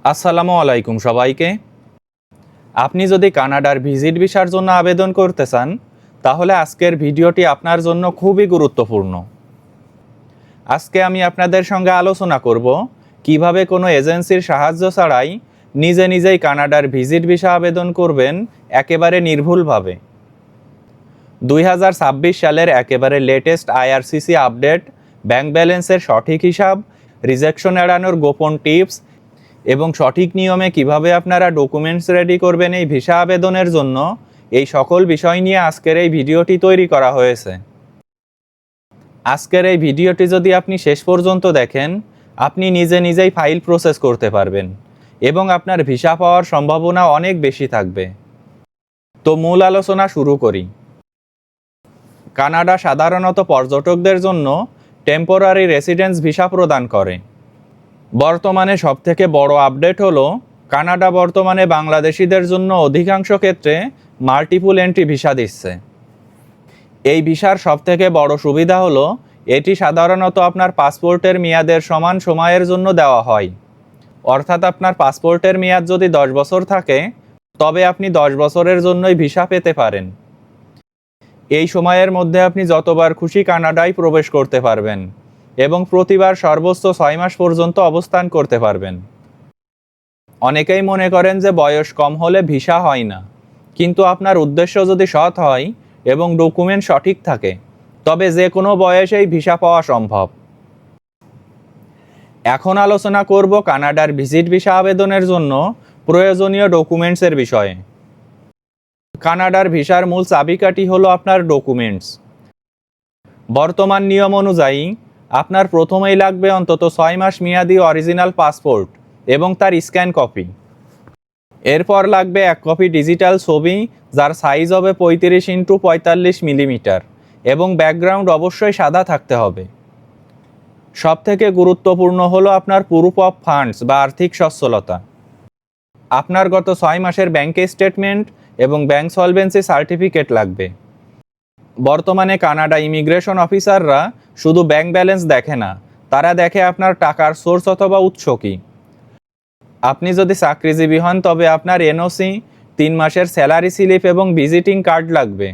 আসসালামু আলাইকুম সবাইকে। আপনি যদি কানাডার ভিজিট ভিসার জন্য আবেদন করতে চান, তাহলে আজকের ভিডিওটি আপনার জন্য খুবই গুরুত্বপূর্ণ। আজকে আমি আপনাদের সঙ্গে আলোচনা করব কিভাবে কোনো এজেন্সির সাহায্য ছাড়াই নিজে নিজেই কানাডার ভিজিট ভিসা আবেদন করবেন একেবারে নির্ভুলভাবে। 2026 সালের একেবারে লেটেস্ট আইআরসিসি আপডেট, ব্যাংক ব্যালেন্সের সঠিক হিসাব, রিজেকশন এড়ানোর গোপন টিপস এবং সঠিক নিয়মে কিভাবে আপনারা ডকুমেন্টস রেডি করবেন এই ভিসা আবেদনের জন্য, এই সকল বিষয় নিয়ে আজকের এই ভিডিওটি তৈরি করা হয়েছে। আজকের এই ভিডিওটি যদি আপনি শেষ পর্যন্ত দেখেন, আপনি নিজে নিজেই ফাইল প্রসেস করতে পারবেন এবং আপনার ভিসা পাওয়ার সম্ভাবনা অনেক বেশি থাকবে। তো মূল আলোচনা শুরু করি। কানাডা সাধারণত পর্যটকদের জন্য টেম্পোরারি রেসিডেন্স ভিসা প্রদান করে। বর্তমানে সবথেকে বড় আপডেট হলো কানাডা বর্তমানে বাংলাদেশিদের জন্য অধিকাংশ ক্ষেত্রে মাল্টিপল এন্ট্রি ভিসা দিচ্ছে। এই ভিসার সবথেকে বড় সুবিধা হলো এটি সাধারণত আপনার পাসপোর্টের মেয়াদের সমান সময়ের জন্য দেওয়া হয়। অর্থাৎ আপনার পাসপোর্টের মেয়াদ যদি 10 বছর থাকে, তবে আপনি 10 বছরের জন্যই ভিসা পেতে পারেন। এই সময়ের মধ্যে আপনি যতবার খুশি কানাডায় প্রবেশ করতে পারবেন এবং প্রতিবার সর্বোচ্চ 6 মাস পর্যন্ত অবস্থান করতে পারবেন। অনেকেই মনে করেন যে বয়স কম হলে ভিসা হয় না, কিন্তু আপনার উদ্দেশ্য যদি সৎ হয় এবং ডকুমেন্ট সঠিক থাকে, তবে যে কোনো বয়সেই ভিসা পাওয়া সম্ভব। এখন আলোচনা করব কানাডার ভিজিট ভিসা আবেদনের জন্য প্রয়োজনীয় ডকুমেন্টসের বিষয়ে। কানাডার ভিসার মূল চাবিকাঠি হলো আপনার ডকুমেন্টস। বর্তমান নিয়ম অনুযায়ী আপনার প্রথমেই লাগবে অন্তত 6 মাস মেয়াদি অরিজিনাল পাসপোর্ট এবং তার স্ক্যান কপি। এরপর লাগবে 1 কপি ডিজিটাল ছবি, যার সাইজ হবে 35x45 মিলিমিটার এবং ব্যাকগ্রাউন্ড অবশ্যই সাদা থাকতে হবে। সবথেকে গুরুত্বপূর্ণ হলো আপনার প্রুফ অফ ফান্ডস বা আর্থিক সচ্ছলতা। আপনার গত 6 মাসের ব্যাংক স্টেটমেন্ট এবং ব্যাংক সলভেন্সি সার্টিফিকেট লাগবে। বর্তমানে কানাডা ইমিগ্রেশন অফিসাররা শুধু ব্যাংক ব্যালেন্স দেখে না, তারা দেখে আপনার টাকার সোর্স অথবা উৎস কী। আপনি যদি চাকরিজীবী হন, তবে আপনার এনওসি, 3 মাসের স্যালারি স্লিপ এবং ভিজিটিং কার্ড লাগবে।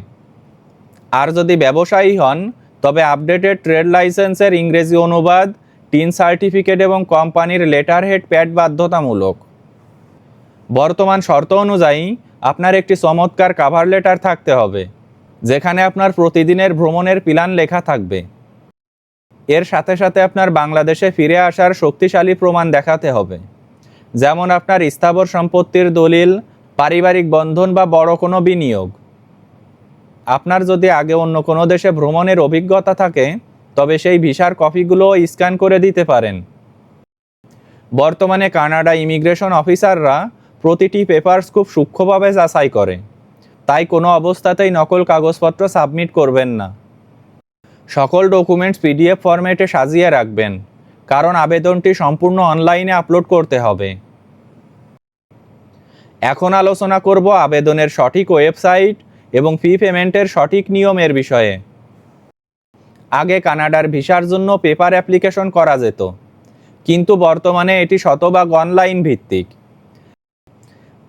আর যদি ব্যবসায়ী হন, তবে আপডেটেড ট্রেড লাইসেন্সের ইংরেজি অনুবাদ, টিন সার্টিফিকেট এবং কোম্পানির লেটার হেড প্যাড বাধ্যতামূলক। বর্তমান শর্ত অনুযায়ী আপনার একটি চমৎকার কাভার লেটার থাকতে হবে, যেখানে আপনার প্রতিদিনের ভ্রমণের প্ল্যান লেখা থাকবে। এর সাথে সাথে আপনার বাংলাদেশে ফিরে আসার শক্তিশালী প্রমাণ দেখাতে হবে, যেমন আপনার স্থাবর সম্পত্তির দলিল, পারিবারিক বন্ধন বা বড় কোনো বিনিয়োগ। আপনার যদি আগে অন্য কোনো দেশে ভ্রমণের অভিজ্ঞতা থাকে, তবে সেই ভিসার কপিগুলোও স্ক্যান করে দিতে পারেন। বর্তমানে কানাডা ইমিগ্রেশন অফিসাররা প্রতিটি পেপারস খুব সূক্ষ্মভাবে যাচাই করে, তাই কোনো অবস্থাতেই নকল কাগজপত্র সাবমিট করবেন না। সকল ডকুমেন্টস পিডিএফ ফরম্যাটে সাজিয়ে রাখবেন, কারণ আবেদনটি সম্পূর্ণ অনলাইনে আপলোড করতে হবে। এখন আলোচনা করব আবেদনের সঠিক ওয়েবসাইট এবং ফি পেমেন্টের সঠিক নিয়মের বিষয়ে। আগে কানাডার ভিসার জন্য পেপার অ্যাপ্লিকেশন করা যেত, কিন্তু বর্তমানে এটি শতভাগ অনলাইন ভিত্তিক।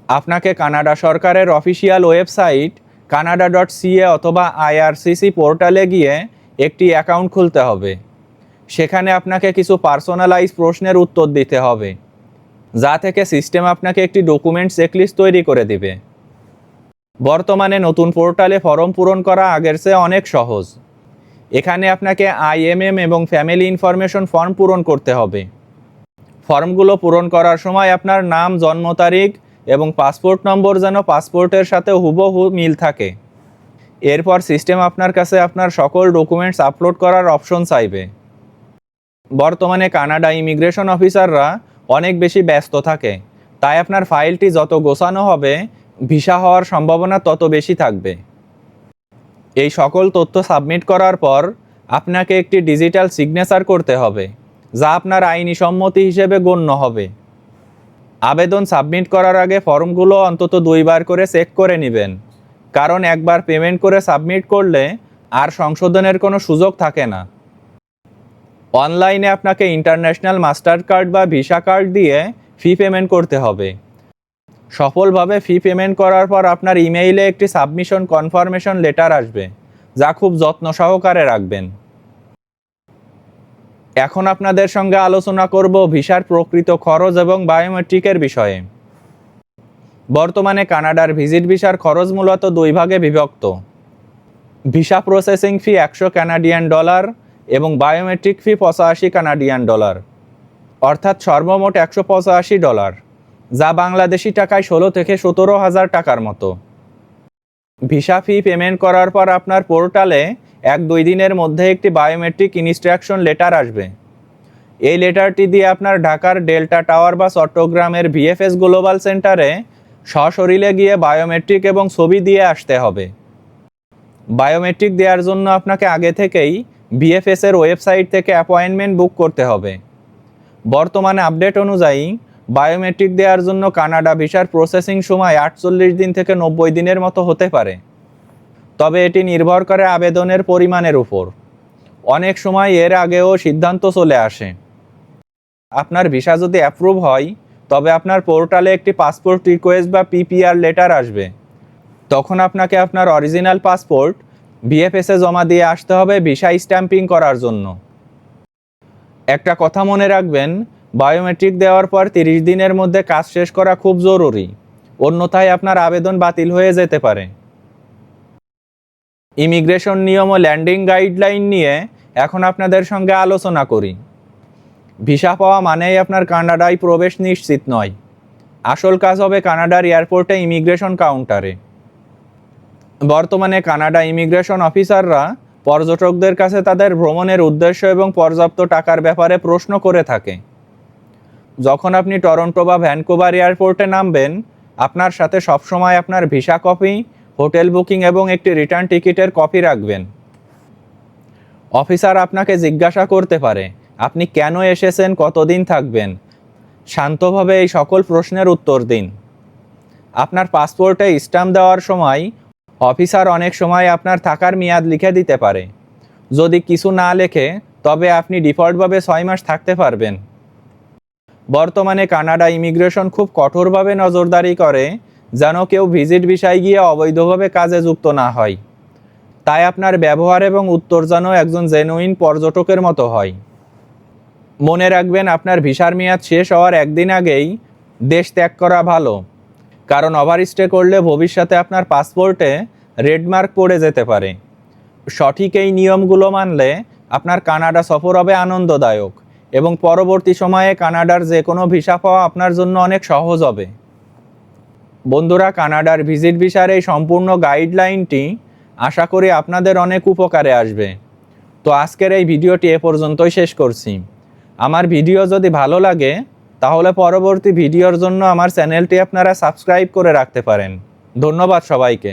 আপনাকে কানাডা সরকারের অফিসিয়াল ওয়েবসাইট canada.ca অথবা আইআরসিসি পোর্টালে গিয়ে একটি অ্যাকাউন্ট খুলতে হবে। সেখানে আপনাকে কিছু পার্সোনালাইজ প্রশ্নের উত্তর দিতে হবে, যা থেকে সিস্টেম আপনাকে একটি ডকুমেন্ট চেকলিস্ট তৈরি করে দিবে। বর্তমানে নতুন পোর্টালে ফর্ম পূরণ করা আগের চেয়ে অনেক সহজ। এখানে আপনাকে আইএমএম এবং ফ্যামিলি ইনফরমেশন ফর্ম পূরণ করতে হবে। ফর্মগুলো পূরণ করার সময় আপনার নাম, জন্ম তারিখ এবং পাসপোর্ট নম্বর যেন পাসপোর্টের সাথে হুবহু মিল থাকে। এরপর সিস্টেম আপনার কাছে আপনার সকল ডকুমেন্টস আপলোড করার অপশন চাইবে। বর্তমানে কানাডা ইমিগ্রেশন অফিসাররা অনেক বেশি ব্যস্ত থাকে, তাই আপনার ফাইলটি যত গোছানো হবে, ভিসা হওয়ার সম্ভাবনা তত বেশি থাকবে। এই সকল তথ্য সাবমিট করার পর আপনাকে একটি ডিজিটাল সিগনেচার করতে হবে, যা আপনার আইনি সম্মতি হিসেবে গণ্য হবে। আবেদন সাবমিট করার আগে ফর্মগুলো অন্তত 2 বার করে চেক করে নেবেন, কারণ একবার পেমেন্ট করে সাবমিট করলে আর সংশোধনের কোনো সুযোগ থাকে না। অনলাইনে আপনাকে ইন্টারন্যাশনাল মাস্টার কার্ড বা ভিসা কার্ড দিয়ে ফি পেমেন্ট করতে হবে। সফলভাবে ফি পেমেন্ট করার পর আপনার ইমেইলে একটি সাবমিশন কনফার্মেশন লেটার আসবে, যা খুব যত্ন সহকারে রাখবেন। এখন আপনাদের সঙ্গে আলোচনা করব ভিসার প্রকৃত খরচ এবং বায়োমেট্রিকের বিষয়ে। বর্তমানে কানাডার ভিজিট ভিসার খরচ মূলত দুই ভাগে বিভক্ত। Visa processing fee 100 Canadian dollar এবং বায়োমেট্রিক ফি 85 কানাডিয়ান ডলার, অর্থাৎ সর্বমোট 185 ডলার, যা বাংলাদেশি টাকায় 16 থেকে 17,000 টাকার মতো। ভিসা ফি পেমেন্ট করার পর আপনার পোর্টালে 1-2 দিনের মধ্যে একটি বায়োমেট্রিক ইনস্ট্রাকশন লেটার আসবে। এই লেটারটি দিয়ে আপনার ঢাকার ডেল্টা টাওয়ার বা চট্টগ্রামের ভিএফএস গ্লোবাল সেন্টারে সশরীরে গিয়ে বায়োমেট্রিক এবং ছবি দিয়ে আসতে হবে। বায়োমেট্রিক দেওয়ার জন্য আপনাকে আগে থেকেই ভিএফএসের ওয়েবসাইট থেকে অ্যাপয়েন্টমেন্ট বুক করতে হবে। বর্তমানে আপডেট অনুযায়ী বায়োমেট্রিক দেওয়ার জন্য কানাডা ভিসার প্রসেসিং সময় 48 দিন থেকে 90 দিনের মতো হতে পারে, তবে এটি নির্ভর করে আবেদনের পরিমাণের উপর। অনেক সময় এর আগেও সিদ্ধান্ত চলে আসে। আপনার ভিসা যদি অ্যাপ্রুভ হয়, তবে আপনার পোর্টালে একটি পাসপোর্ট রিকোয়েস্ট বা পিপিআর লেটার আসবে। তখন আপনাকে আপনার অরিজিনাল পাসপোর্ট ভিএফএসে জমা দিয়ে আসতে হবে ভিসা স্ট্যাম্পিং করার জন্য। একটা কথা মনে রাখবেন, বায়োমেট্রিক দেওয়ার পর 30 দিনের মধ্যে কাজ শেষ করা খুব জরুরি, অন্যথায় আপনার আবেদন বাতিল হয়ে যেতে পারে। ইমিগ্রেশন নিয়ম ও ল্যান্ডিং গাইডলাইন নিয়ে এখন আপনাদের সঙ্গে আলোচনা করি। ভিসা পাওয়া মানেই আপনার কানাডায় প্রবেশ নিশ্চিত নয়। আসল কাজ হবে কানাডার এয়ারপোর্টে ইমিগ্রেশন কাউন্টারে। বর্তমানে কানাডা ইমিগ্রেশন অফিসাররা পর্যটকদের কাছে তাদের ভ্রমণের উদ্দেশ্য এবং পর্যাপ্ত টাকার ব্যাপারে প্রশ্ন করে থাকে। যখন আপনি টরন্টো বা ভ্যানকুভার এয়ারপোর্টে নামবেন, আপনার সাথে সবসময় আপনার ভিসা কপি, হোটেল বুকিং এবং একটি রিটার্ন টিকিটের কপি রাখবেন। অফিসার আপনাকে জিজ্ঞাসা করতে পারে আপনি কেন এসেছেন, কতদিন থাকবেন। শান্তভাবে এই সকল প্রশ্নের উত্তর দিন। আপনার পাসপোর্টে স্ট্যাম্প দেওয়ার সময় অফিসার অনেক সময় আপনার থাকার মেয়াদ লিখে দিতে পারে। যদি কিছু না লেখে, তবে আপনি ডিফল্টভাবে 6 মাস থাকতে পারবেন। বর্তমানে কানাডা ইমিগ্রেশন খুব কঠোরভাবে নজরদারি করে যেন কেউ ভিজিট ভিসায় গিয়ে অবৈধভাবে কাজে যুক্ত না হয়। তাই আপনার ব্যবহার এবং উত্তর যেন একজন জেনুইন পর্যটকের মতো হয়। মনে রাখবেন, আপনার ভিসার মেয়াদ শেষ হওয়ার একদিন আগেই দেশ ত্যাগ করা ভালো, কারণ ওভারস্টে করলে ভবিষ্যতে আপনার পাসপোর্টে রেড মার্ক পড়ে যেতে পারে। সঠিক এই নিয়মগুলো মানলে আপনার কানাডা সফর হবে আনন্দদায়ক এবং পরবর্তী সময়ে কানাডার যে কোনো ভিসা পাওয়া আপনার জন্য অনেক সহজ হবে। বন্ধুরা, কানাডার ভিজিট ভিসার এই সম্পূর্ণ গাইডলাইনটি আশা করি আপনাদের অনেক উপকারে আসবে। তো আজকের এই ভিডিওটি এ পর্যন্তই শেষ করছি। আমার ভিডিও যদি ভালো লাগে, তাহলে পরবর্তী ভিডিওর জন্য আমার চ্যানেলটি আপনারা সাবস্ক্রাইব করে রাখতে পারেন। ধন্যবাদ সবাইকে।